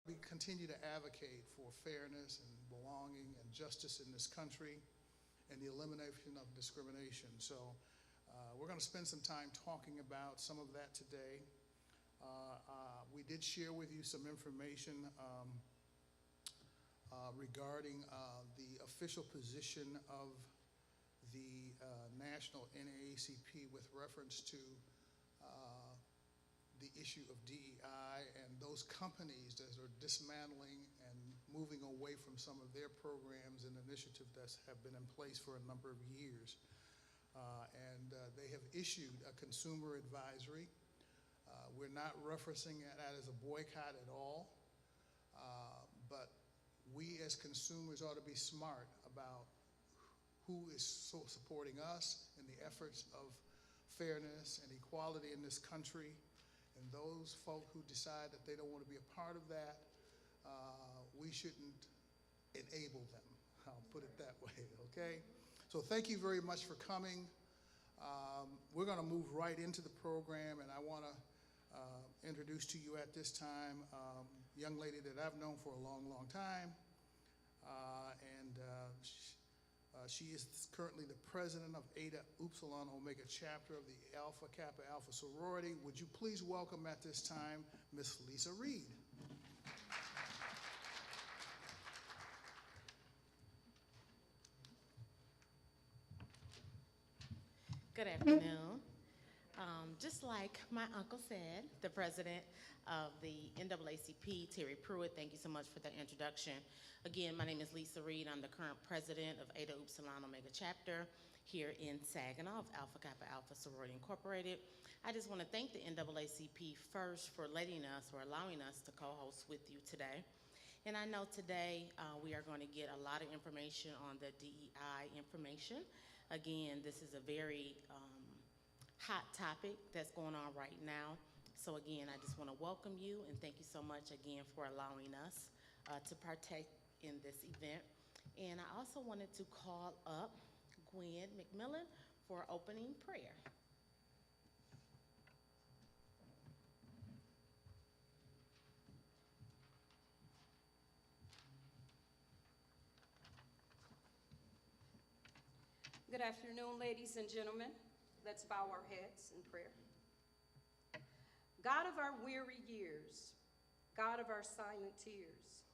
We continue to advocate for fairness and belonging and justice in this country and the elimination of discrimination. So we're going to spend some time talking about some of that today. We did share with you some information regarding the official position of the national NAACP with reference to the issue of DEI and those companies that are dismantling and moving away from some of their programs and initiatives that have been in place for a number of years. They have issued a consumer advisory. We're not referencing that as a boycott at all, but we as consumers ought to be smart about who is supporting us in the efforts of fairness and equality in this country. And those folk who decide that they don't want to be a part of that, we shouldn't enable them. I'll put it that way, okay? So thank you very much for coming. We're going to move right into the program, and I want to introduce to you at this time a young lady that I've known for a long, long time. She is currently the president of Eta Upsilon Omega chapter of the Alpha Kappa Alpha sorority. Would you please welcome at this time Miss Lisa Reed. Good afternoon. Just like my uncle said, the president of the NAACP, Terry Pruitt, thank you so much for the introduction. Again, my name is Lisa Reed. I'm the current president of Eta Upsilon Omega chapter here in Saginaw of Alpha Kappa Alpha Sorority Incorporated. I just want to thank the NAACP first for letting us or allowing us to co-host with you today. And I know today we are going to get a lot of information on the DEI information. Again, this is a very hot topic that's going on right now. So again, I just want to welcome you and thank you so much again for allowing us to partake in this event. And I also wanted to call up Gwen McMillan for opening prayer. Good afternoon, ladies and gentlemen. Let's bow our heads in prayer. God of our weary years, God of our silent tears,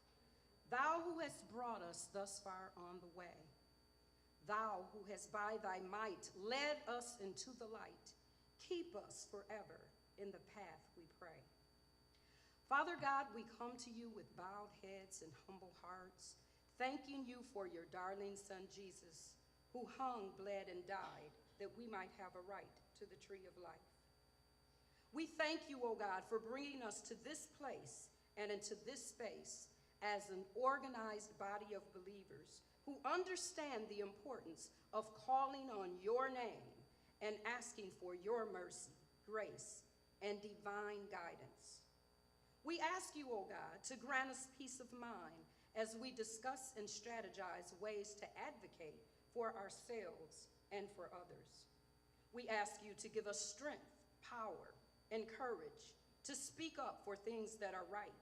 thou who hast brought us thus far on the way, thou who hast by thy might led us into the light, keep us forever in the path, we pray. Father God, we come to you with bowed heads and humble hearts, thanking you for your darling son, Jesus, who hung, bled, and died that we might have a right to the tree of life. We thank you, O God, for bringing us to this place and into this space as an organized body of believers who understand the importance of calling on your name and asking for your mercy, grace, and divine guidance. We ask you, O God, to grant us peace of mind as we discuss and strategize ways to advocate for ourselves and for others. We ask you to give us strength, power, and courage to speak up for things that are right,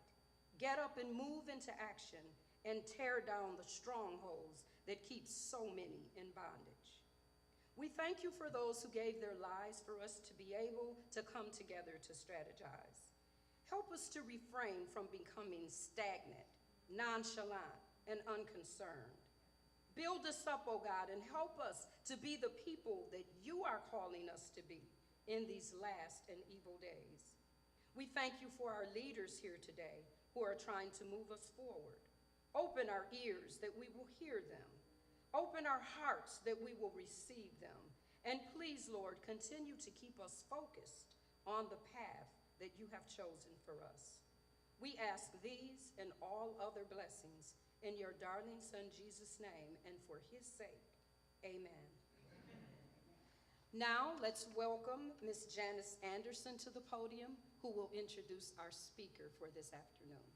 get up and move into action, and tear down the strongholds that keep so many in bondage. We thank you for those who gave their lives for us to be able to come together to strategize. Help us to refrain from becoming stagnant, nonchalant, and unconcerned. Build us up, O God, and help us to be the people that you are calling us to be in these last and evil days. We thank you for our leaders here today who are trying to move us forward. Open our ears that we will hear them. Open our hearts that we will receive them. And please, Lord, continue to keep us focused on the path that you have chosen for us. We ask these and all other blessings in your darling son, Jesus' name, and for his sake, amen. Amen. Now, let's welcome Ms. Janice Anderson to the podium, who will introduce our speaker for this afternoon.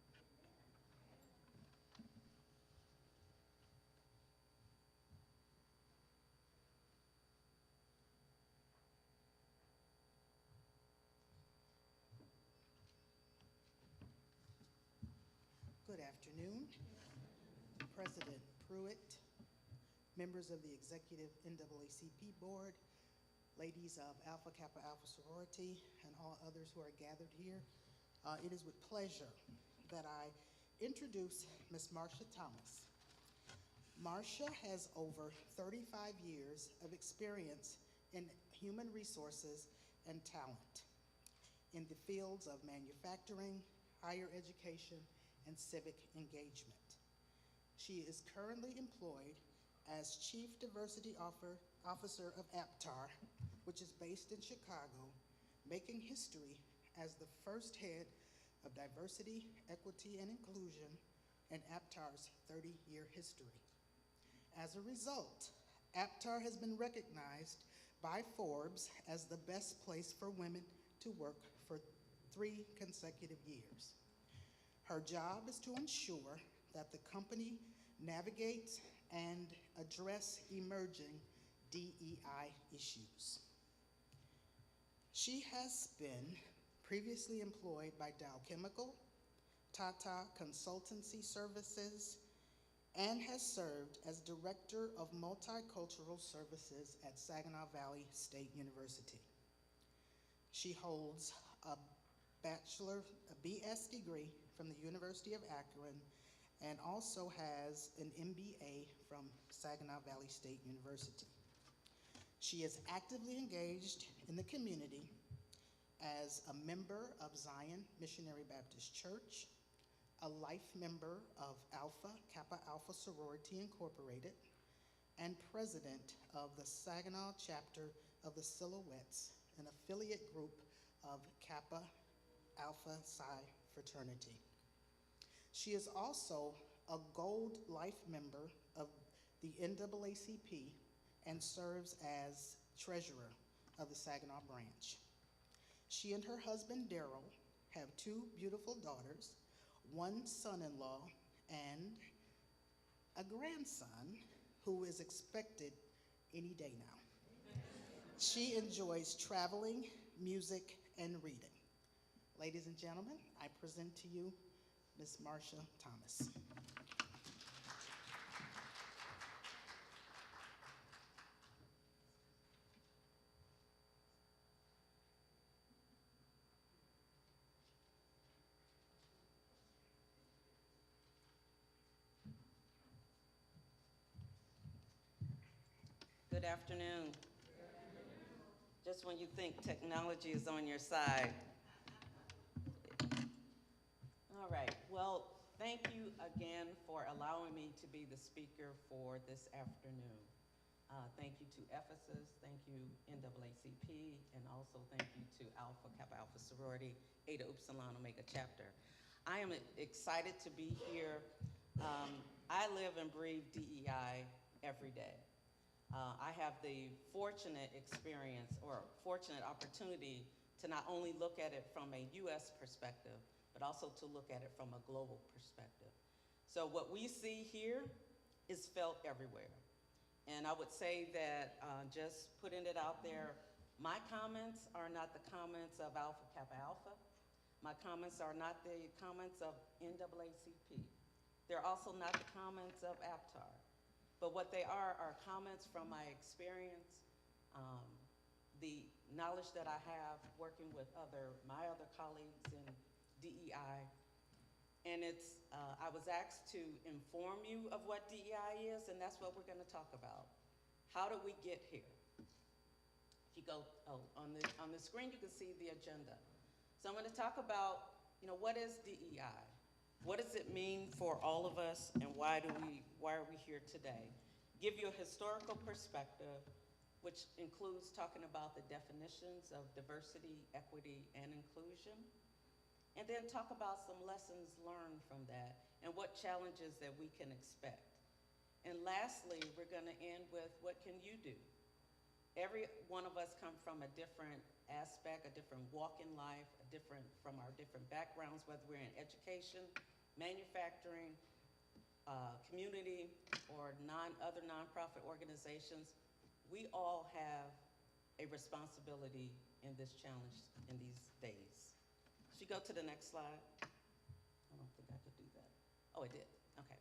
afternoon. President Pruitt, members of the Executive NAACP Board, ladies of Alpha Kappa Alpha Sorority, and all others who are gathered here. It is with pleasure that I introduce Ms. Marsha Thomas. Marsha has over 35 years of experience in human resources and talent in the fields of manufacturing, higher education, and civic engagement. She is currently employed as Chief Diversity Officer of APTAR, which is based in Chicago, making history as the first head of diversity, equity, and inclusion in APTAR's 30-year history. As a result, APTAR has been recognized by Forbes as the best place for women to work for 3 consecutive years. Her job is to ensure that the company navigates and address emerging DEI issues. She has been previously employed by Dow Chemical, Tata Consultancy Services, and has served as Director of Multicultural Services at Saginaw Valley State University. She holds a BS degree from the University of Akron and also has an MBA from Saginaw Valley State University. She is actively engaged in the community as a member of Zion Missionary Baptist Church, a life member of Alpha Kappa Alpha Sorority Incorporated, and president of the Saginaw chapter of the Silhouettes, an affiliate group of Kappa Alpha Psi fraternity. She is also a Gold Life member of the NAACP and serves as treasurer of the Saginaw branch. She and her husband, Daryl, have 2 beautiful daughters, 1 son-in-law, and a grandson who is expected any day now. She enjoys traveling, music, and reading. Ladies and gentlemen, I present to you Ms. Marsha Thomas. Good afternoon. Just when you think technology is on your side. All right, well, thank you again for allowing me to be the speaker for this afternoon. Thank you to Ephesus, thank you NAACP, and also thank you to Alpha Kappa Alpha Sorority, Eta Upsilon Omega Chapter. I am excited to be here. I live and breathe DEI every day. I have the fortunate experience or fortunate opportunity to not only look at it from a U.S. perspective, but also to look at it from a global perspective. So what we see here is felt everywhere. And I would say that just putting it out there, my comments are not the comments of Alpha Kappa Alpha. My comments are not the comments of NAACP. They're also not the comments of APTAR. But what they are comments from my experience, the knowledge that I have working with my other colleagues in DEI. And I was asked to inform you of what DEI is, and that's what we're going to talk about. How did we get here? If you go, on the screen you can see the agenda. So I'm going to talk about, what is DEI? What does it mean for all of us, and why are we here today? Give you a historical perspective, which includes talking about the definitions of diversity, equity, and inclusion. And then talk about some lessons learned from that and what challenges that we can expect. And lastly, we're going to end with what can you do? Every one of us come from a different aspect, a different walk in life, from our different backgrounds, whether we're in education, manufacturing, community, or other nonprofit organizations. We all have a responsibility in this challenge in these days. Should you go to the next slide? I don't think I could do that. Oh, it did, okay.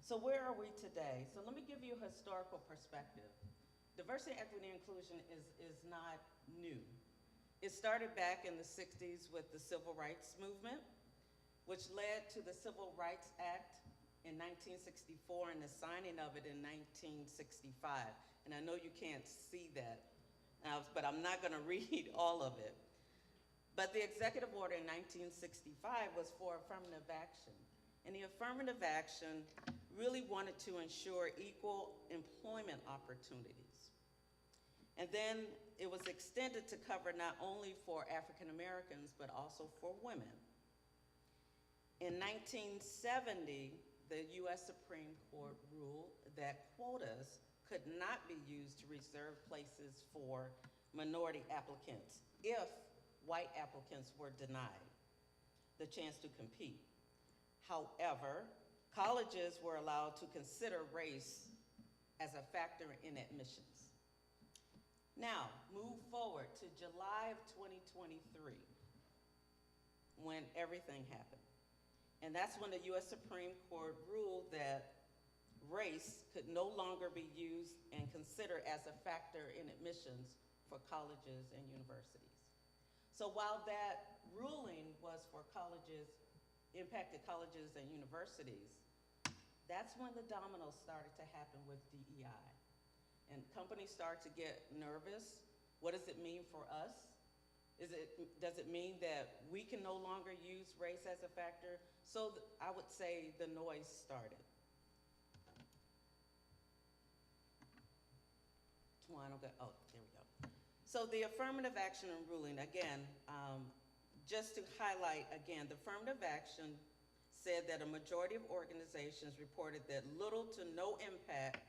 So where are we today? So let me give you a historical perspective. Diversity, equity, and inclusion is not new. It started back in the 60s with the Civil Rights Movement, which led to the Civil Rights Act in 1964 and the signing of it in 1965. And I know you can't see that, but I'm not gonna read all of it. But the executive order in 1965 was for affirmative action. And the affirmative action really wanted to ensure equal employment opportunities. And then it was extended to cover not only for African Americans, but also for women. In 1970, the US Supreme Court ruled that quotas could not be used to reserve places for minority applicants if white applicants were denied the chance to compete. However, colleges were allowed to consider race as a factor in admissions. Now, move forward to July of 2023, when everything happened. And that's when the US Supreme Court ruled that race could no longer be used and considered as a factor in admissions for colleges and universities. So while that ruling was for colleges, impacted colleges and universities, that's when the dominoes started to happen with DEI. And companies start to get nervous. What does it mean for us? Does it mean that we can no longer use race as a factor? So I would say the noise started. Oh, there we go. So the affirmative action and ruling, again, just to highlight again, the affirmative action said that a majority of organizations reported that little to no impact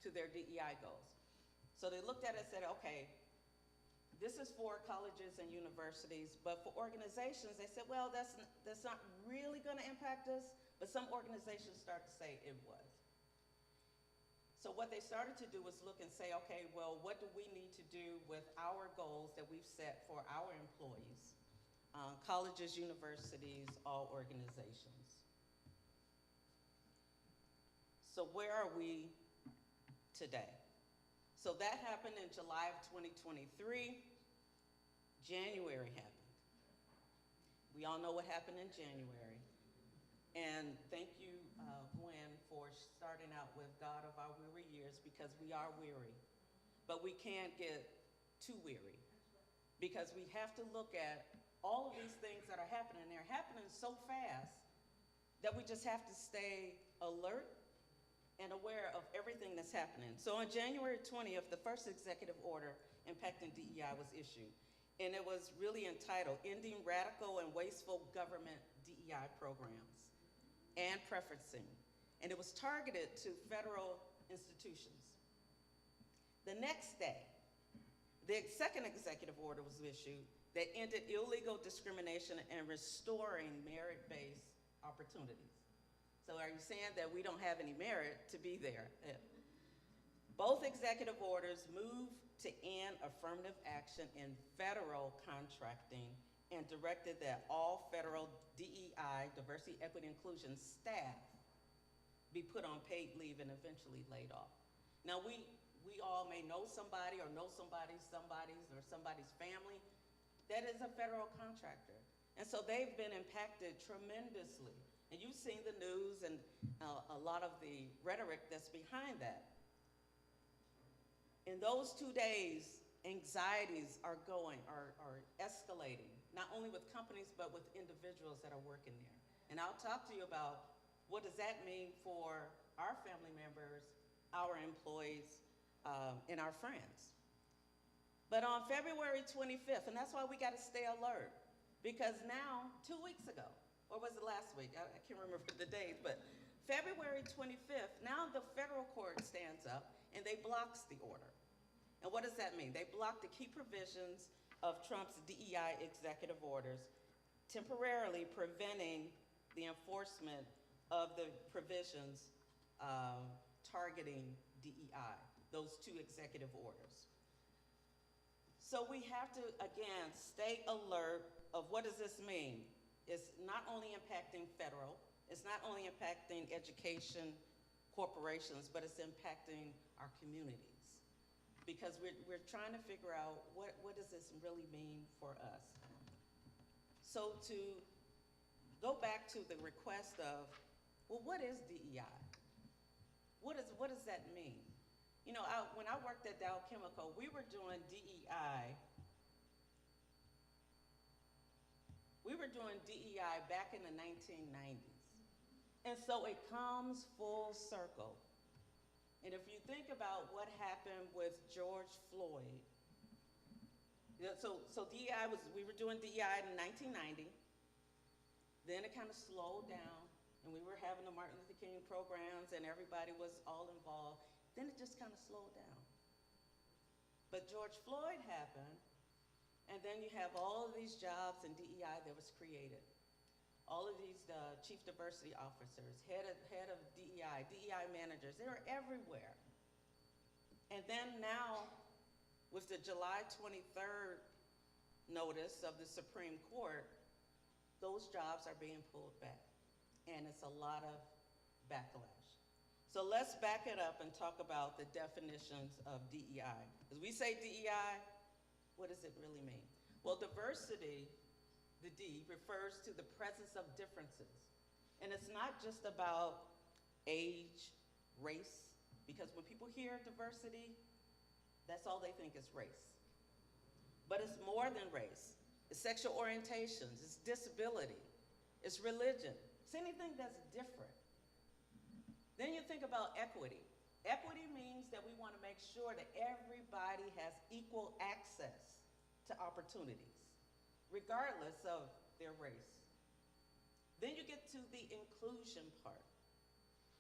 to their DEI goals. So they looked at it and said, okay, this is for colleges and universities, but for organizations, they said, well, that's not really gonna impact us, but some organizations start to say it was. So what they started to do was look and say, okay, well, what do we need to do with our goals that we've set for our employees? Colleges, universities, all organizations. So where are we today? So that happened in July of 2023. January happened. We all know what happened in January. And thank you, Gwen, for starting out with God of our weary years, because we are weary. But we can't get too weary, because we have to look at all of these things that are happening. They're happening so fast that we just have to stay alert and aware of everything that's happening. So on January 20th, the first executive order impacting DEI was issued. And it was really entitled, Ending Radical and Wasteful Government DEI Programs and Preferencing. And it was targeted to federal institutions. The next day, the second executive order was issued that ended illegal discrimination and restoring merit-based opportunities. So are you saying that we don't have any merit to be there? Both executive orders moved to end affirmative action in federal contracting and directed that all federal DEI, diversity, equity, inclusion staff be put on paid leave and eventually laid off. Now we all may know somebody or know somebody's or somebody's family that is a federal contractor. And so they've been impacted tremendously. And you've seen the news and a lot of the rhetoric that's behind that. In those 2 days, anxieties are escalating, not only with companies, but with individuals that are working there. And I'll talk to you about what does that mean for our family members, our employees, and our friends. But on February 25th, and that's why we gotta stay alert, because now, 2 weeks ago, or was it last week? I can't remember the days, but February 25th, now the federal court stands up and they blocks the order. And what does that mean? They block the key provisions of Trump's DEI executive orders, temporarily preventing the enforcement of the provisions targeting DEI, those two executive orders. So we have to, again, stay alert of what does this mean? It's not only impacting federal, It's not only impacting education corporations, but it's impacting our communities. Because we're trying to figure out what does this really mean for us. So to go back to the request of, well, what is DEI? What does that mean? You know, when I worked at Dow Chemical, we were doing DEI. We were doing DEI back in the 1990s. And so it comes full circle. And if you think about what happened with George Floyd, so DEI we were doing DEI in 1990. Then it kind of slowed down, and we were having the Martin Luther King programs, and everybody was all involved. Then it just kind of slowed down. But George Floyd happened, and then you have all of these jobs in DEI that was created. All of these chief diversity officers, head of DEI, DEI managers, they were everywhere. And then now, with the July 23rd notice of the Supreme Court, those jobs are being pulled back. And it's a lot of backlash. So let's back it up and talk about the definitions of DEI. As we say DEI, what does it really mean? Well, diversity, the D, refers to the presence of differences. And it's not just about age, race, because when people hear diversity, that's all they think is race. But it's more than race. It's sexual orientations, it's disability, it's religion, it's anything that's different. Then you think about equity. Equity means that we want to make sure that everybody has equal access to opportunities, regardless of their race. Then you get to the inclusion part.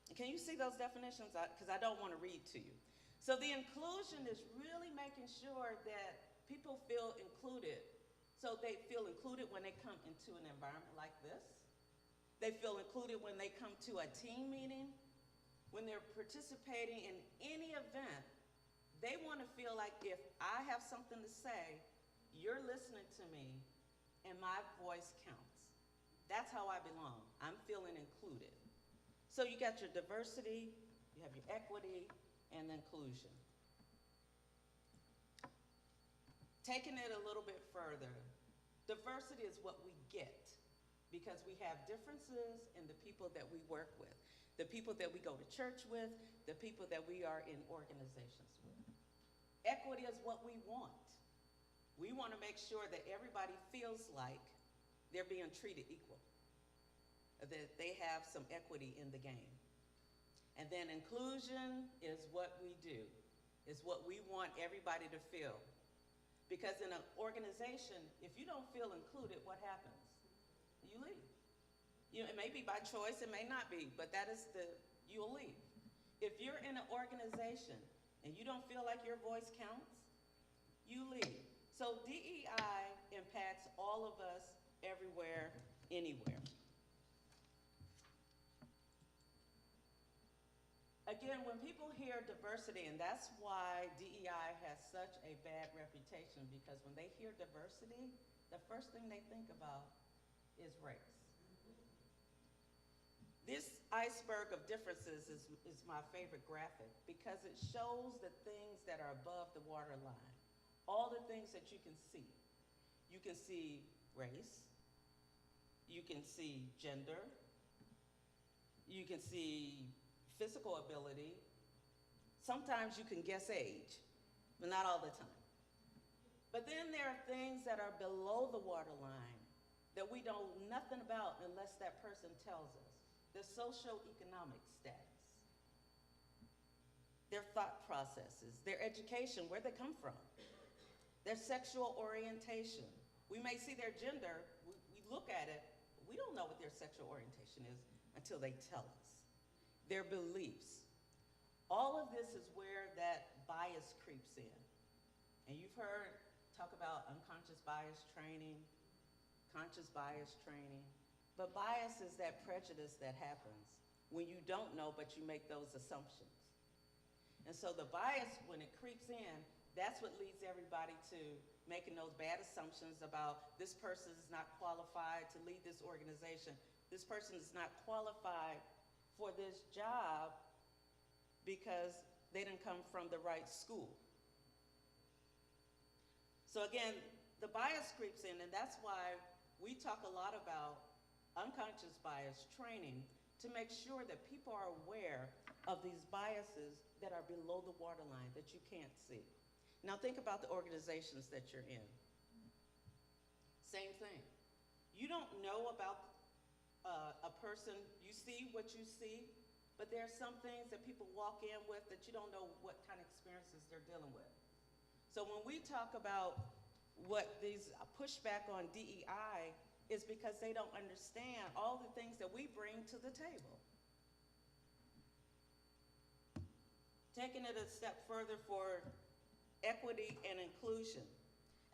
And can you see those definitions? Because I don't want to read to you. So the inclusion is really making sure that people feel included. So they feel included when they come into an environment like this. They feel included when they come to a team meeting. When they're participating in any event, they want to feel like if I have something to say, you're listening to me, and my voice counts. That's how I belong. I'm feeling included. So you got your diversity, you have your equity, and inclusion. Taking it a little bit further, diversity is what we get because we have differences in the people that we work with, the people that we go to church with, the people that we are in organizations with. Equity is what we want. We want to make sure that everybody feels like they're being treated equal, that they have some equity in the game. And then inclusion is what we do, is what we want everybody to feel. Because in an organization, if you don't feel included, what happens? You leave. It may be by choice, it may not be, but you'll leave. If you're in an organization and you don't feel like your voice counts, you leave. So DEI impacts all of us everywhere, anywhere. Again, when people hear diversity, and that's why DEI has such a bad reputation, because when they hear diversity, the first thing they think about is race. This iceberg of differences is my favorite graphic because it shows the things that are above the waterline, all the things that you can see. You can see race, you can see gender, you can see physical ability. Sometimes you can guess age, but not all the time. But then there are things that are below the waterline that we know nothing about unless that person tells us. Their socioeconomic status, their thought processes, their education, where they come from, their sexual orientation. We may see their gender, we look at it, but we don't know what their sexual orientation is until they tell us. Their beliefs. All of this is where that bias creeps in. And you've heard talk about unconscious bias training, conscious bias training. But bias is that prejudice that happens when you don't know, but you make those assumptions. And so the bias, when it creeps in, that's what leads everybody to making those bad assumptions about this person is not qualified to lead this organization this person is not qualified for this job because they didn't come from the right school. So again, the bias creeps in, and that's why we talk a lot about unconscious bias training to make sure that people are aware of these biases that are below the waterline that you can't see. Now think about the organizations that you're in. Same thing. You don't know about a person, you see what you see, but there are some things that people walk in with that you don't know what kind of experiences they're dealing with. So when we talk about what these pushback on DEI is because they don't understand all the things that we bring to the table. Taking it a step further for equity and inclusion.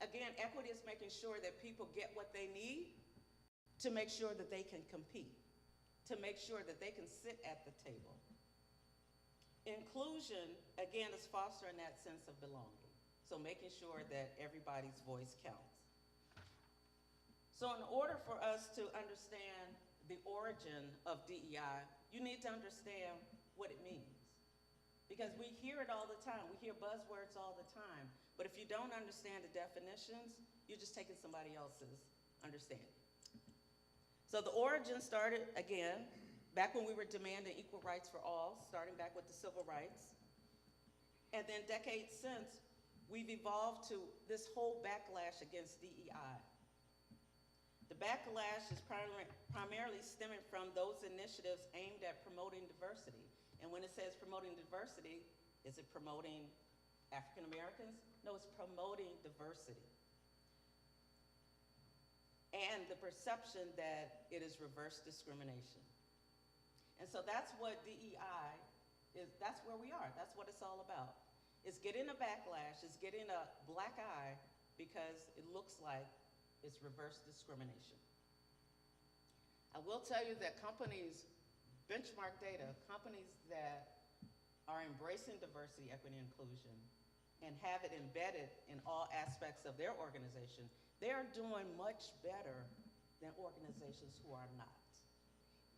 Again, equity is making sure that people get what they need to make sure that they can compete, to make sure that they can sit at the table. Inclusion, again, is fostering that sense of belonging. So making sure that everybody's voice counts. So in order for us to understand the origin of DEI, you need to understand what it means. Because we hear it all the time. We hear buzzwords all the time. But if you don't understand the definitions, you're just taking somebody else's understanding. So the origin started, again, back when we were demanding equal rights for all, starting back with the civil rights. And then decades since, we've evolved to this whole backlash against DEI. The backlash is primarily stemming from those initiatives aimed at promoting diversity. And when it says promoting diversity, is it promoting African Americans? No, it's promoting diversity. And the perception that it is reverse discrimination. And so that's what DEI is, that's where we are, that's what it's all about. It's getting a backlash, it's getting a black eye because it looks like it's reverse discrimination. I will tell you that companies, benchmark data, companies that are embracing diversity, equity, and inclusion and have it embedded in all aspects of their organization, they are doing much better than organizations who are not.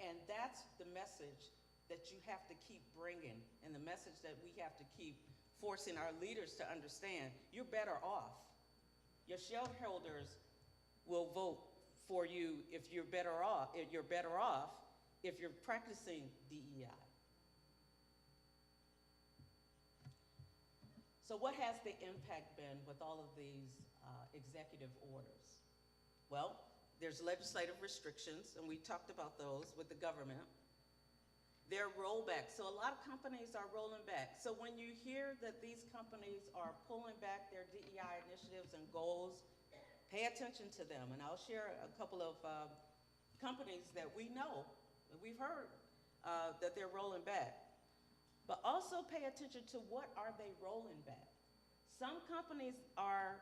And that's the message that you have to keep bringing and the message that we have to keep forcing our leaders to understand. You're better off. Your shareholders will vote for you if you're better off, if you're practicing DEI. So what has the impact been with all of these executive orders? Well, there's legislative restrictions, and we talked about those with the government. There are rollbacks, so a lot of companies are rolling back. So when you hear that these companies are pulling back their DEI initiatives and goals, pay attention to them. And I'll share a couple of companies that we know, that we've heard that they're rolling back. But also pay attention to what are they rolling back. Some companies are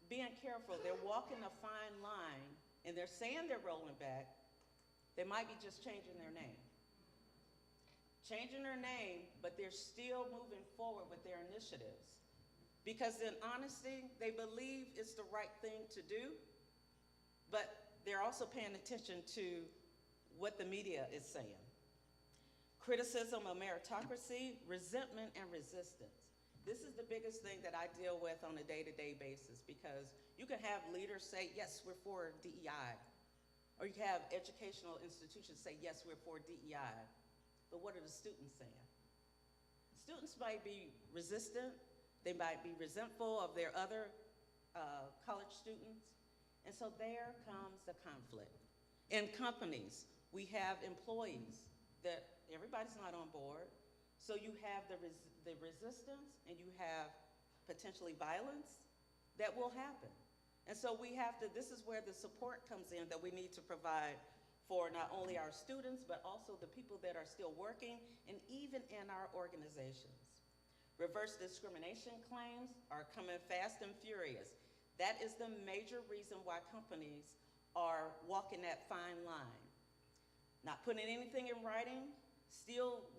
being careful. They're walking a fine line, and they're saying they're rolling back. They might be just changing their name. Changing their name, but they're still moving forward with their initiatives. Because in honesty, they believe it's the right thing to do, but they're also paying attention to what the media is saying. Criticism of meritocracy, resentment, and resistance. This is the biggest thing that I deal with on a day-to-day basis, because you can have leaders say, yes, we're for DEI. Or you can have educational institutions say, yes, we're for DEI. But what are the students saying? Students might be resistant. They might be resentful of their other college students. And so there comes the conflict. In companies, we have employees that everybody's not on board. So you have the resistance, and you have potentially violence that will happen. And so we have to, this is where the support comes in that we need to provide for not only our students, but also the people that are still working, and even in our organizations. Reverse discrimination claims are coming fast and furious. That is the major reason why companies are walking that fine line. Not putting anything in writing,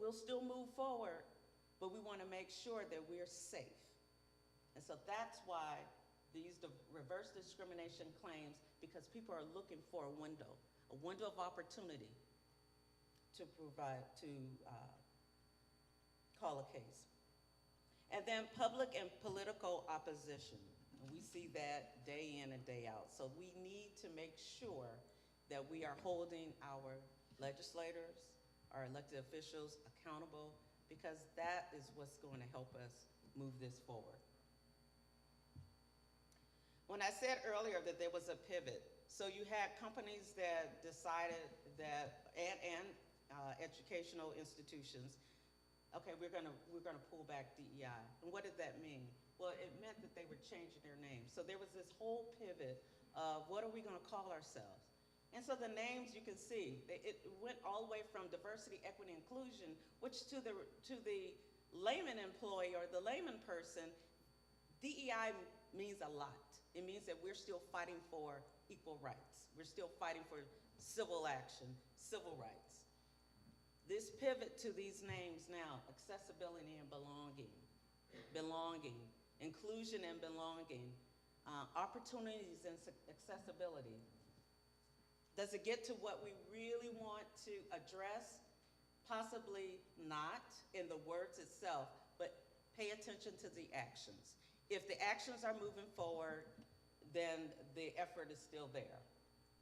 we'll still move forward, but we want to make sure that we're safe. And so that's why these reverse discrimination claims, because people are looking for a window, a window of opportunity to provide, to call a case. And then public and political opposition. And we see that day in and day out. So we need to make sure that we are holding our legislators, our elected officials accountable, because that is what's going to help us move this forward. When I said earlier that there was a pivot, so you had companies that decided that, and educational institutions, okay, we're gonna pull back DEI. And what did that mean? Well, it meant that they were changing their names. So there was this whole pivot of what are we gonna call ourselves? And so the names you can see, it went all the way from diversity, equity, inclusion, which to the layman employee or the layman person, DEI means a lot. It means that we're still fighting for equal rights. We're still fighting for civil action, civil rights. This pivot to these names now, accessibility and belonging, inclusion and belonging, opportunities and accessibility. Does it get to what we really want to address? Possibly not in the words itself, but pay attention to the actions. If the actions are moving forward, then the effort is still there.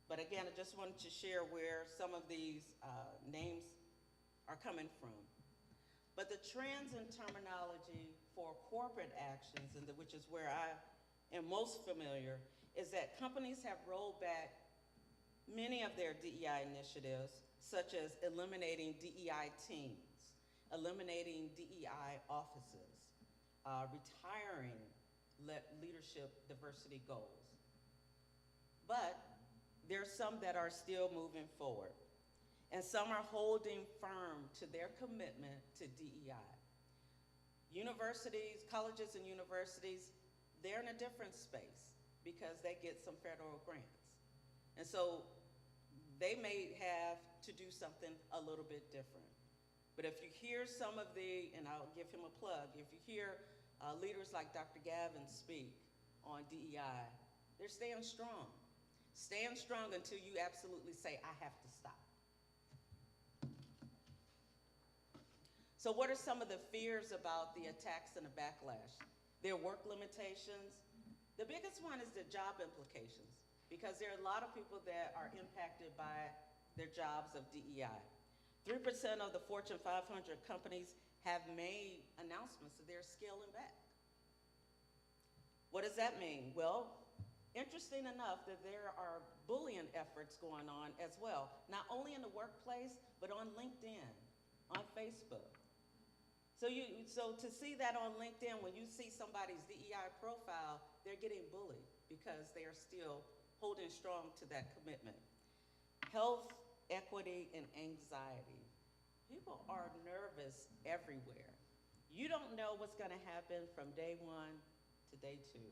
But again, I just wanted to share where some of these names are coming from. But the trends in terminology for corporate actions, which is where I am most familiar, is that companies have rolled back many of their DEI initiatives, such as eliminating DEI teams, eliminating DEI offices, retiring leadership diversity goals. But there's some that are still moving forward, and some are holding firm to their commitment to DEI. Universities, colleges and universities, they're in a different space because they get some federal grants. And so they may have to do something a little bit different. But if you hear some of and I'll give him a plug, if you hear leaders like Dr. Gavin speak on DEI, they're staying strong. Stand strong until you absolutely say, I have to stop. So what are some of the fears about the attacks and the backlash? Their work limitations. The biggest one is the job implications, because there are a lot of people that are impacted by their jobs of DEI. 3% of the Fortune 500 companies have made announcements that they're scaling back. What does that mean? Well, interesting enough that there are bullying efforts going on as well, not only in the workplace, but on LinkedIn, on Facebook. So to see that on LinkedIn, when you see somebody's DEI profile, they're getting bullied because they are still holding strong to that commitment. Health, equity, and anxiety. People are nervous everywhere. You don't know what's gonna happen from day one to day two.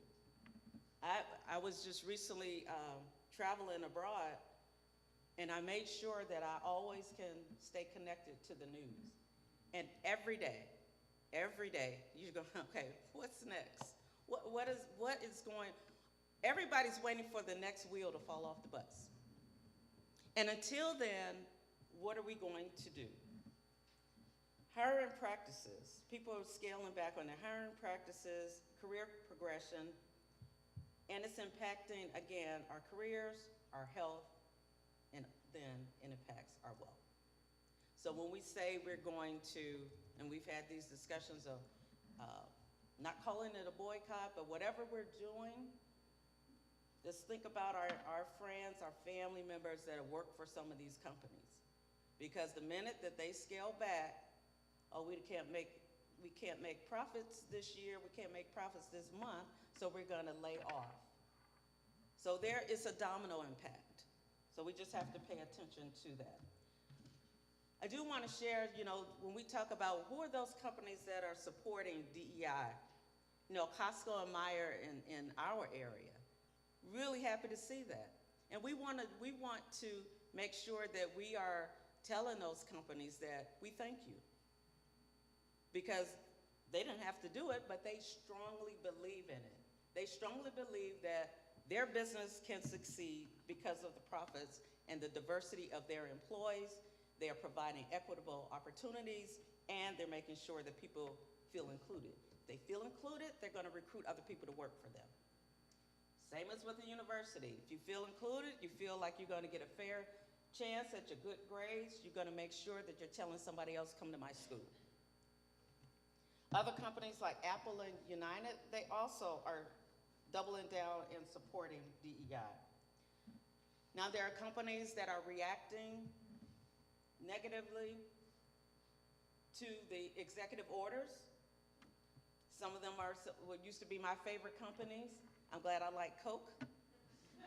I was just recently traveling abroad, and I made sure that I always can stay connected to the news. And every day, you go, okay, what's next? What is going, everybody's waiting for the next wheel to fall off the bus. And until then, what are we going to do? Hiring practices. People are scaling back on their hiring practices, career progression, and it's impacting, again, our careers, our health, and then it impacts our wealth. So when we say we're going to, and we've had these discussions of not calling it a boycott, but whatever we're doing, just think about our friends, our family members that have worked for some of these companies. Because the minute that they scale back, oh, we can't make profits this year, we can't make profits this month, so we're gonna lay off. So there is a domino impact. So we just have to pay attention to that. I do wanna share, when we talk about who are those companies that are supporting DEI, Costco and Meijer in our area, really happy to see that. And we want to make sure that we are telling those companies that we thank you. Because they didn't have to do it, but they strongly believe in it. They strongly believe that their business can succeed because of the profits and the diversity of their employees. They are providing equitable opportunities, and they're making sure that people feel included. If they feel included, they're going to recruit other people to work for them. Same as with the university. If you feel included, you feel like you're going to get a fair chance at your good grades, you're going to make sure that you're telling somebody else, come to my school. Other companies like Apple and United, they also are doubling down in supporting DEI. Now, there are companies that are reacting negatively to the executive orders. Some of them are what used to be my favorite companies. I'm glad I like Coke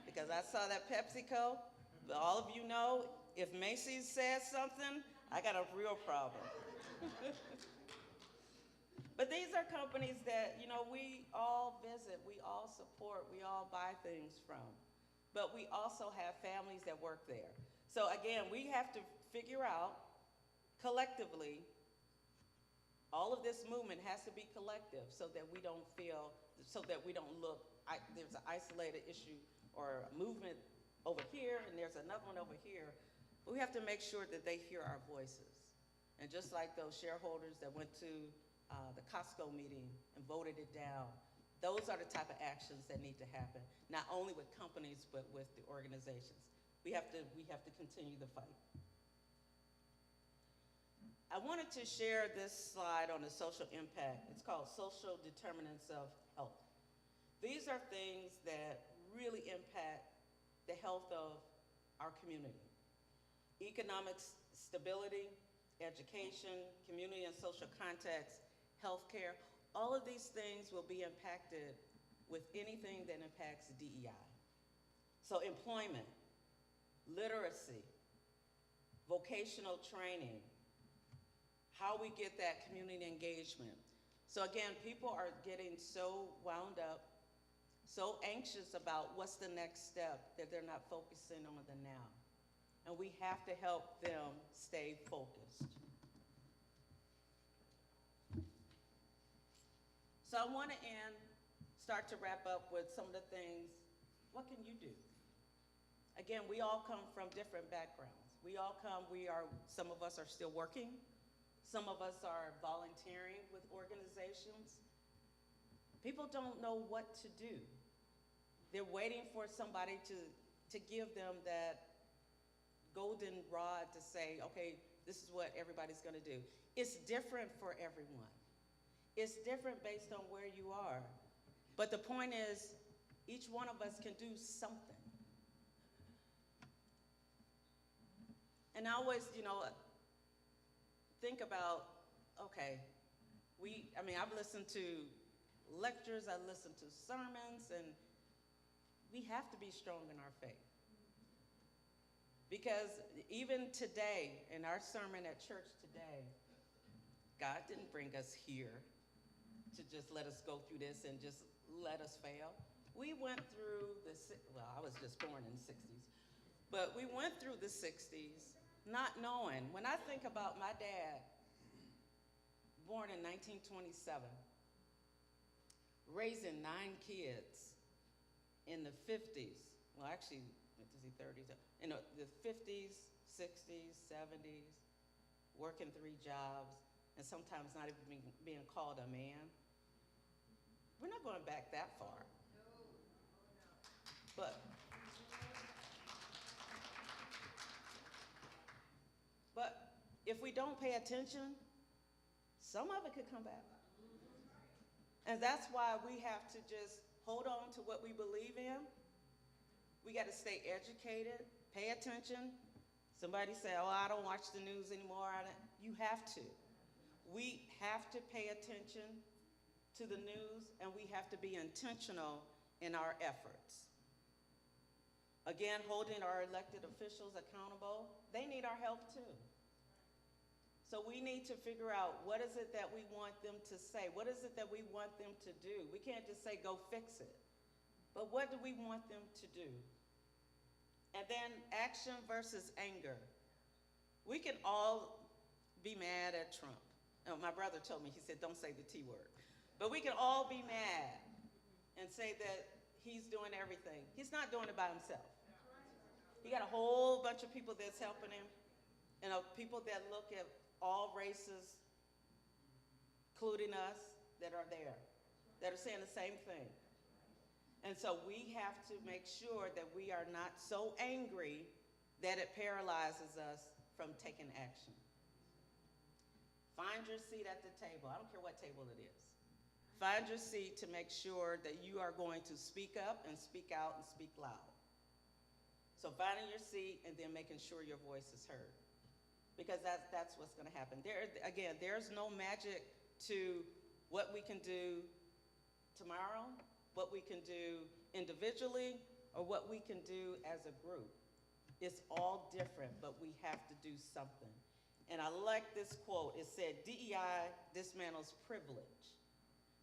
because I saw that PepsiCo. But all of you know, if Macy's says something, I got a real problem. But these are companies that, you know, we all visit, we all support, we all buy things from. But we also have families that work there. So again, we have to figure out collectively, all of this movement has to be collective so that we don't feel, so that we don't look, there's an isolated issue or a movement over here and there's another one over here. But we have to make sure that they hear our voices. And just like those shareholders that went to the Costco meeting and voted it down, those are the type of actions that need to happen, not only with companies, but with the organizations. We have to continue the fight. I wanted to share this slide on the social impact. It's called Social Determinants of Health. These are things that really impact the health of our community. Economic stability, education, community and social context, healthcare, all of these things will be impacted with anything that impacts DEI. So employment, literacy, vocational training, how we get that community engagement. So again, people are getting so wound up, so anxious about what's the next step that they're not focusing on the now. And we have to help them stay focused. So I want to start to wrap up with some of the things, what can you do? Again, we all come from different backgrounds. We all come, some of us are still working. Some of us are volunteering with organizations. People don't know what to do. They're waiting for somebody to give them that golden rod to say, okay, this is what everybody's gonna do. It's different for everyone. It's different based on where you are. But the point is, each one of us can do something. And I always, think about, okay, I've listened to lectures, I listened to sermons, and we have to be strong in our faith. Because even today, in our sermon at church today, God didn't bring us here to just let us go through this and just let us fail. We went through I was just born in the 60s, but we went through the 60s not knowing. When I think about my dad, born in 1927, raising 9 kids in the 50s, well actually, is he 30s? In the 50s, 60s, 70s, working 3 jobs, and sometimes not even being called a man. We're not going back that far. But if we don't pay attention, some of it could come back. And that's why we have to just hold on to what we believe in. We got to stay educated, pay attention. Somebody say, oh, I don't watch the news anymore. You have to. We have to pay attention to the news, and we have to be intentional in our efforts. Again, holding our elected officials accountable. They need our help too. So we need to figure out, what is it that we want them to say? What is it that we want them to do? We can't just say, go fix it. But what do we want them to do? And then action versus anger. We can all be mad at Trump. My brother told me, he said, don't say the T word. But we can all be mad and say that he's doing everything. He's not doing it by himself. He got a whole bunch of people that's helping him, and people that look at all races, including us, that are there, that are saying the same thing. And so we have to make sure that we are not so angry that it paralyzes us from taking action. Find your seat at the table. I don't care what table it is. Find your seat to make sure that you are going to speak up and speak out and speak loud. So finding your seat and then making sure your voice is heard, because that's what's going to happen. Again, there's no magic to what we can do tomorrow, what we can do individually, or what we can do as a group. It's all different, but we have to do something. And I like this quote. It said, DEI dismantles privilege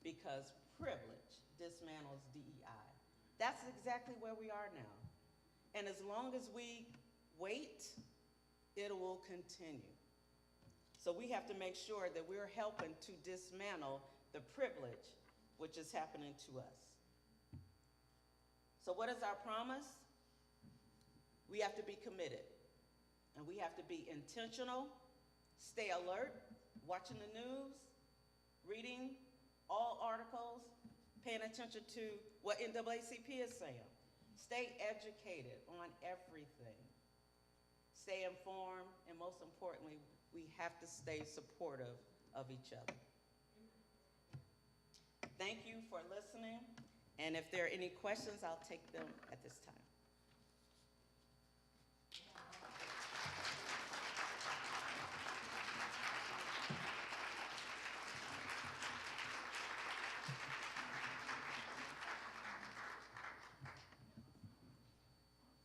because privilege dismantles DEI. That's exactly where we are now. And as long as we wait, it will continue. So we have to make sure that we're helping to dismantle the privilege which is happening to us. So what is our promise? We have to be committed, and we have to be intentional, stay alert, watching the news, reading all articles, paying attention to what NAACP is saying. Stay educated on everything. Stay informed, and most importantly, we have to stay supportive of each other. Thank you for listening, and if there are any questions, I'll take them at this time.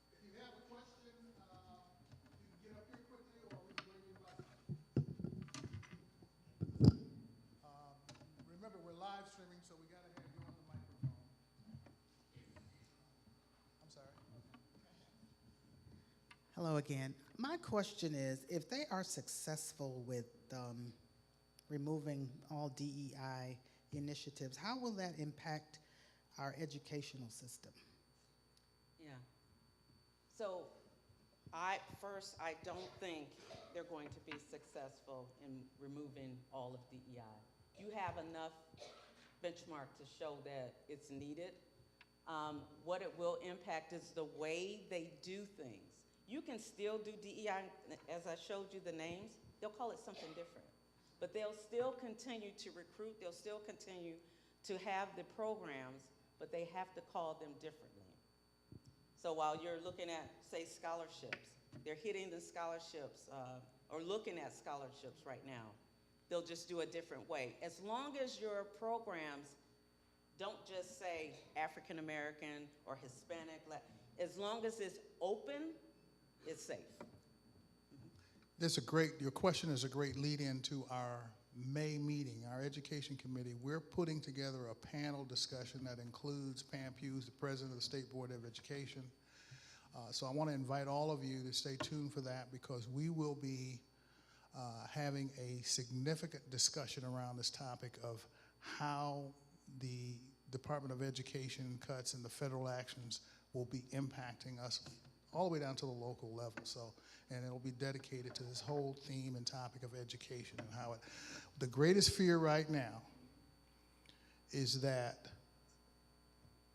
If you have a question, you can get up here quickly, or we can bring you back. Remember, we're live streaming, so we got to have you on the microphone. I'm sorry. Hello again. My question is, if they are successful with removing all DEI initiatives, how will that impact our educational system? Yeah. So I don't think they're going to be successful in removing all of DEI. You have enough benchmark to show that it's needed. What it will impact is the way they do things. You can still do DEI, as I showed you the names, they'll call it something different. But they'll still continue to recruit, they'll still continue to have the programs, but they have to call them differently. So while you're looking at, say, scholarships, they're hitting the scholarships or looking at scholarships right now. They'll just do a different way. As long as your programs don't just say African American or Hispanic, as long as it's open, it's safe. Your question is a great lead into our May meeting, our education committee. We're putting together a panel discussion that includes Pam Hughes, the president of the State Board of Education. So I want to invite all of you to stay tuned for that, because we will be having a significant discussion around this topic of how the Department of Education cuts and the federal actions will be impacting us all the way down to the local level. And it'll be dedicated to this whole theme and topic of education and how the greatest fear right now is that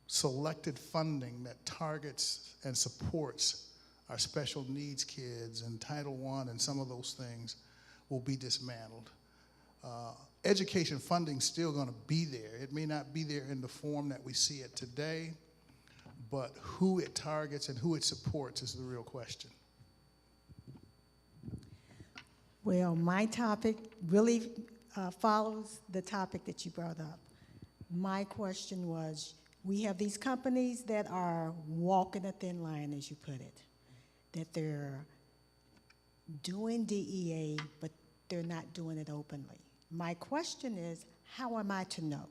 selected funding that targets and supports our special needs kids and Title I and some of those things will be dismantled. Education funding is still going to be there. It may not be there in the form that we see it today, but who it targets and who it supports is the real question. Well, my topic really follows the topic that you brought up. My question was, we have these companies that are walking a thin line, as you put it, that they're doing DEA, but they're not doing it openly. My question is, how am I to know?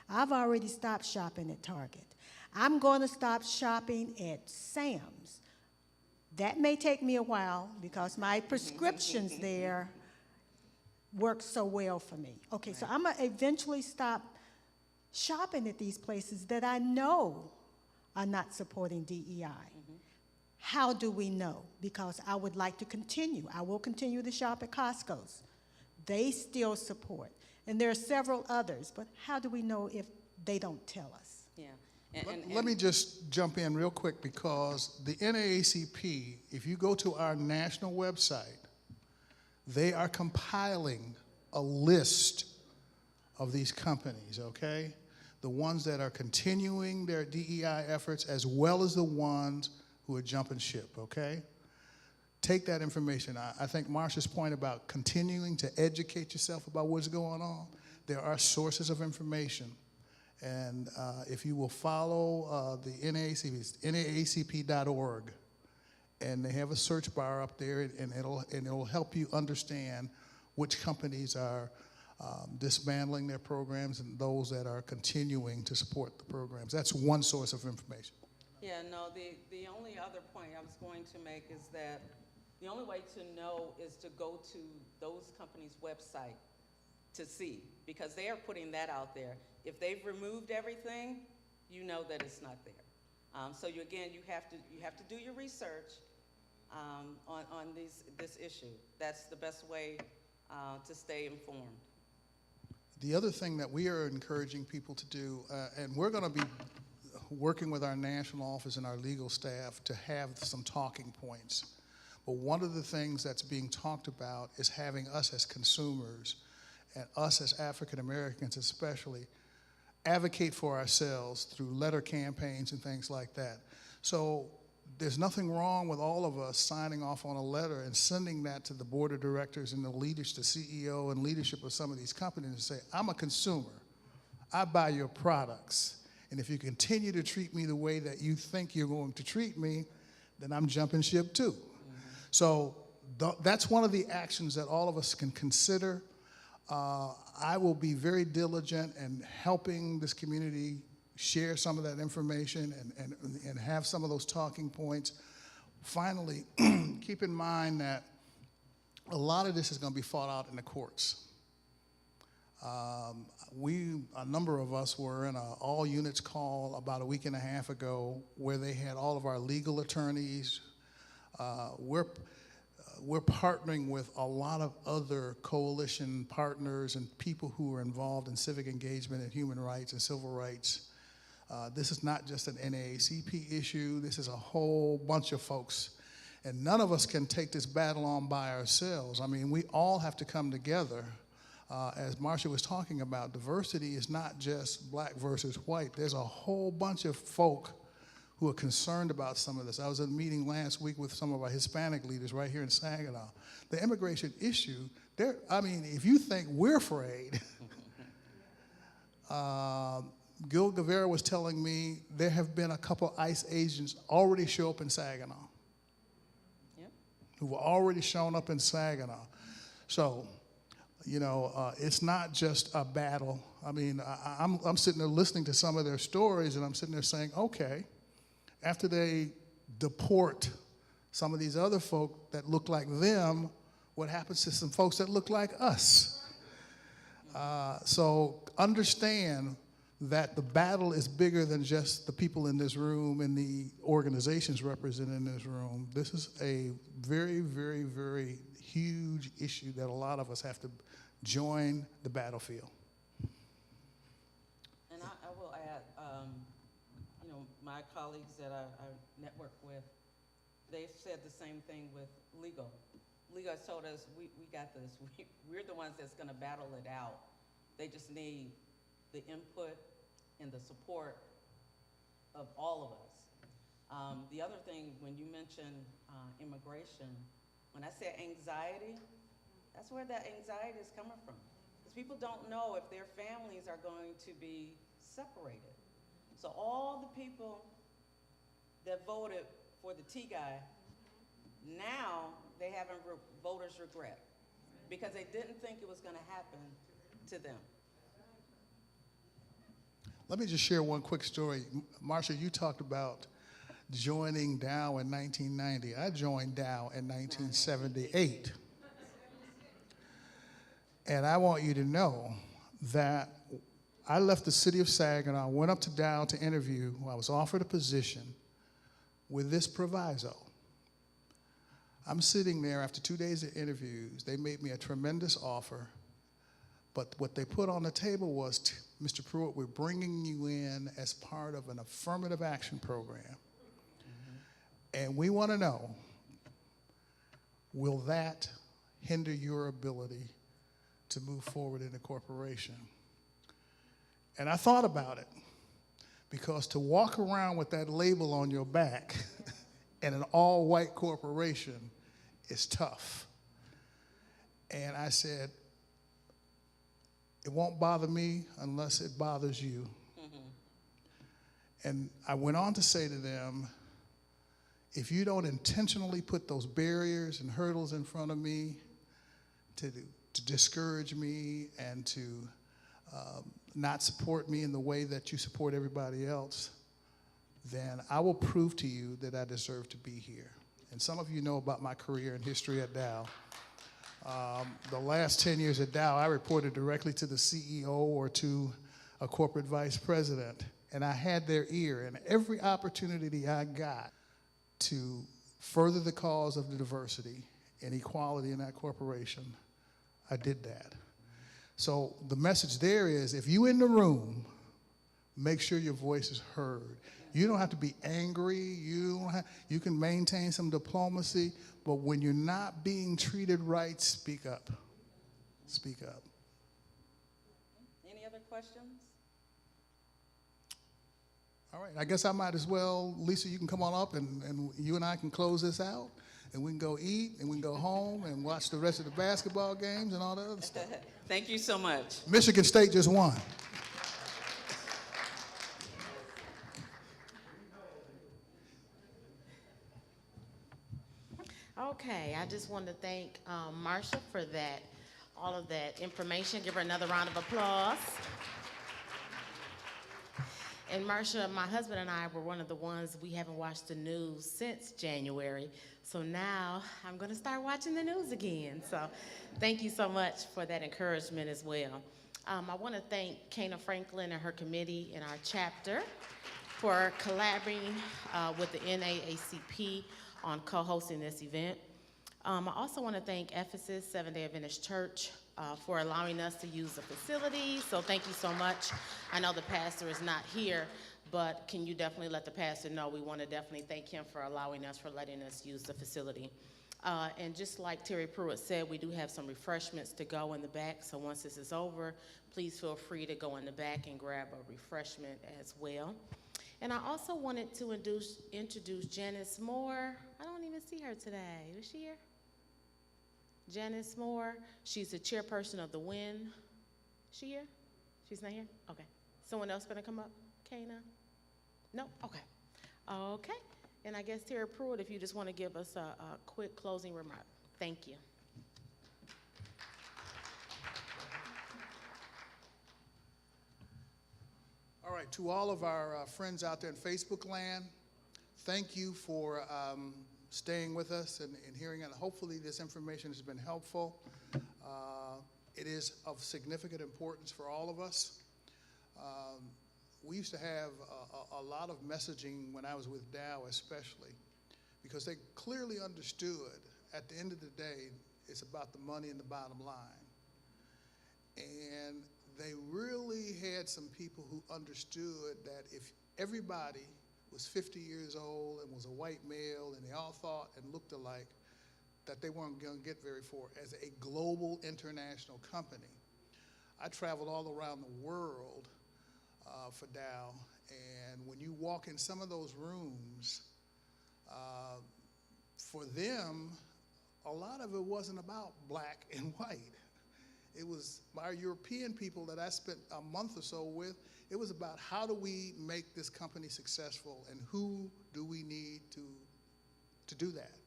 I've already stopped shopping at Target. I'm going to stop shopping at Sam's. That may take me a while because my prescriptions there work so well for me. Okay, so I'm going to eventually stop shopping at these places that I know are not supporting DEI. how do we know? Because I would like to continue. I will continue to shop at Costco's. They still support. And there are several others, but how do we know if they don't tell us? Yeah. Let me just jump in real quick, because the NAACP, if you go to our national website, they are compiling a list of these companies, okay? The ones that are continuing their DEI efforts, as well as the ones who are jumping ship, okay? Take that information. I think Marsha's point about continuing to educate yourself about what's going on, there are sources of information. And if you will follow the NAACP, it's naacp.org, and they have a search bar up there, and it'll help you understand which companies are dismantling their programs and those that are continuing to support the programs. That's one source of information. Yeah, no, the only other point I was going to make is that the only way to know is to go to those companies' website to see, because they are putting that out there. If they've removed everything, you know that it's not there. So you have to do your research on this issue. That's the best way to stay informed. The other thing that we are encouraging people to do, and we're going to be working with our national office and our legal staff to have some talking points. But one of the things that's being talked about is having us as consumers and us as African Americans especially advocate for ourselves through letter campaigns and things like that. So there's nothing wrong with all of us signing off on a letter and sending that to the board of directors and the leaders, the CEO and leadership of some of these companies, and say, I'm a consumer. I buy your products. And if you continue to treat me the way that you think you're going to treat me, then I'm jumping ship too. So that's one of the actions that all of us can consider. I will be very diligent in helping this community share some of that information and have some of those talking points. Finally, keep in mind that a lot of this is going to be fought out in the courts. A number of us were in an all units call about a week and a half ago where they had all of our legal attorneys. We're partnering with a lot of other coalition partners and people who are involved in civic engagement and human rights and civil rights. This is not just an NAACP issue. This is a whole bunch of folks. And none of us can take this battle on by ourselves. I mean, we all have to come together. As Marsha was talking about, diversity is not just black versus white. There's a whole bunch of folk who are concerned about some of this. I was at a meeting last week with some of our Hispanic leaders right here in Saginaw. The immigration issue, if you think we're afraid, Gil Guevara was telling me there have been a couple ICE agents already show up in Saginaw. Yep. Who've already shown up in Saginaw. So, it's not just a battle. I mean, I'm sitting there listening to some of their stories, and I'm sitting there saying, okay, after they deport some of these other folk that look like them, what happens to some folks that look like us? So understand that the battle is bigger than just the people in this room and the organizations represented in this room. This is a very, very, very huge issue that a lot of us have to join the battlefield. And I will add, my colleagues that I network with, they've said the same thing with legal. Legal has told us, we got this. We're the ones that's going to battle it out. They just need the input and the support of all of us. The other thing, when you mention immigration, when I say anxiety, that's where that anxiety is coming from. Because people don't know if their families are going to be separated. So all the people that voted for the T guy, now they having voters regret because they didn't think it was going to happen to them. Let me just share one quick story. Marsha, you talked about joining Dow in 1990. I joined Dow in 1978. And I want you to know that I left the city of Saginaw, went up to Dow to interview. I was offered a position with this proviso. I'm sitting there after 2 days of interviews. They made me a tremendous offer, but what they put on the table was, Mr. Pruitt, we're bringing you in as part of an affirmative action program. And we want to know, will that hinder your ability to move forward in the corporation? And I thought about it, because to walk around with that label on your back in an all-white corporation is tough. And I said, it won't bother me unless it bothers you. And I went on to say to them, if you don't intentionally put those barriers and hurdles in front of me to discourage me and to not support me in the way that you support everybody else, then I will prove to you that I deserve to be here. And some of you know about my career and history at Dow. The last 10 years at Dow, I reported directly to the CEO or to a corporate vice president, and I had their ear, and every opportunity I got to further the cause of the diversity and equality in that corporation, I did that. So the message there is, if you in the room, make sure your voice is heard. You don't have to be angry. You can maintain some diplomacy, but when you're not being treated right, speak up. Speak up. Any other questions? All right, I guess I might as well, Lisa, you can come on up and you and I can close this out, and we can go eat, and we can go home and watch the rest of the basketball games and all that other stuff. Thank you so much. Michigan State just won. Okay, I just want to thank Marsha for that, all of that information. Give her another round of applause. And Marsha, my husband and I were one of the ones, we haven't watched the news since January. So now I'm going to start watching the news again. So thank you so much for that encouragement as well. I want to thank Kana Franklin and her committee and our chapter for collaborating with the NAACP on co-hosting this event. I also want to thank Ephesus Seventh-day Adventist Church for allowing us to use the facility. So thank you so much. I know the pastor is not here, but can you definitely let the pastor know we want to definitely thank him for allowing us, for letting us use the facility. And just like Terry Pruitt said, we do have some refreshments to go in the back. So once this is over, please feel free to go in the back and grab a refreshment as well. And I also wanted to introduce Janice Moore. I don't even see her today. Is she here? Janice Moore. She's the chairperson of the WIN. Is she here? She's not here? Okay. Someone else gonna come up? Kana? No? Okay. Okay. And I guess Terry Pruitt, if you just want to give us a quick closing remark. Thank you. All right, to all of our friends out there in Facebook land, thank you for staying with us and hearing, and hopefully this information has been helpful. It is of significant importance for all of us. We used to have a lot of messaging when I was with Dow especially, because they clearly understood at the end of the day, it's about the money and the bottom line. And they really had some people who understood that if everybody was 50 years old and was a white male and they all thought and looked alike, that they weren't going to get very far as a global international company. I traveled all around the world for Dow, and when you walk in some of those rooms, for them, a lot of it wasn't about black and white. It was our European people that I spent a month or so with. It was about how do we make this company successful and who do we need to do that.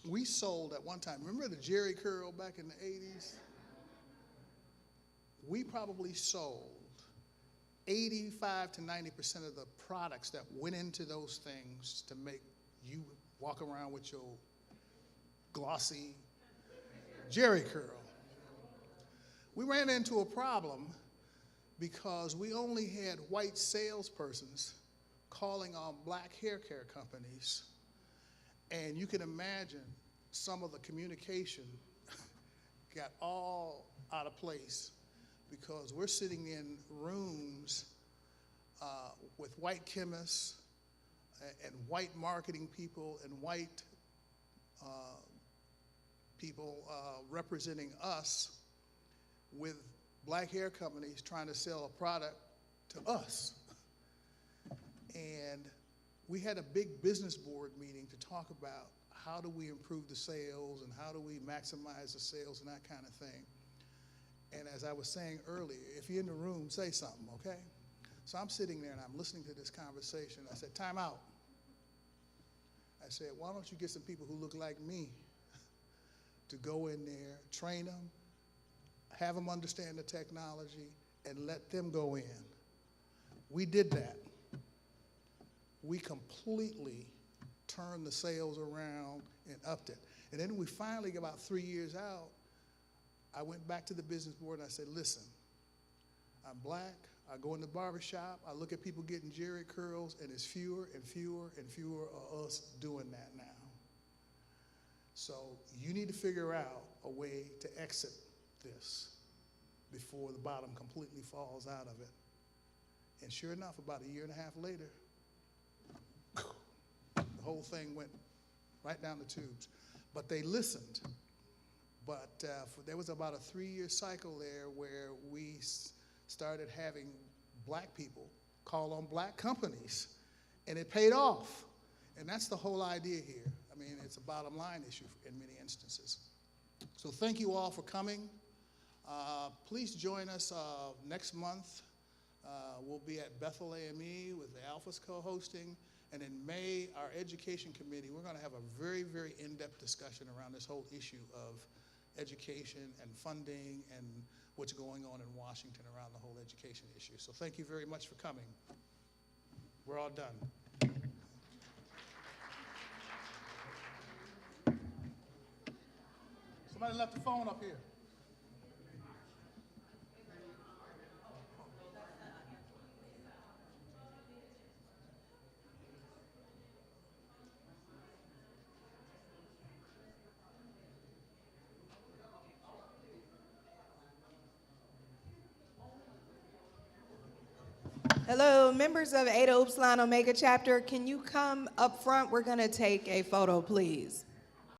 We sold at one time, remember the Jerry curl back in the 80s? We probably sold 85 to 90% of the products that went into those things to make you walk around with your glossy Jerry curl. We ran into a problem because we only had white salespersons calling on black hair care companies, And you can imagine some of the communication got all out of place because we're sitting in rooms with white chemists and white marketing people and white people representing us with black hair companies trying to sell a product to us. And we had a big business board meeting to talk about how do we improve the sales and how do we maximize the sales and that kind of thing. And as I was saying earlier, if you're in the room, say something, okay? So I'm sitting there and I'm listening to this conversation. I said, time out. I said, why don't you get some people who look like me to go in there, train them, have them understand the technology, and let them go in. We did that. We completely turned the sales around and upped it. And then we finally, about 3 years out, I went back to the business board and I said, listen, I'm black, I go in the barber shop, I look at people getting Jerry curls, and it's fewer and fewer and fewer of us doing that now. So you need to figure out a way to exit this before the bottom completely falls out of it. And sure enough, about a year and a half later, the whole thing went right down the tubes. But they listened. But there was about a 3-year cycle there where we started having black people call on black companies, and it paid off. And that's the whole idea here. I mean, it's a bottom line issue in many instances. So thank you all for coming. Please join us next month. We'll be at Bethel AME with the Alphas co-hosting. And in May, our education committee, we're going to have a very, very in-depth discussion around this whole issue of education and funding and what's going on in Washington around the whole education issue. So thank you very much for coming. We're all done. Somebody left the phone up here. Hello, members of Eta Upsilon Omega chapter, can you come up front? We're going to take a photo, please.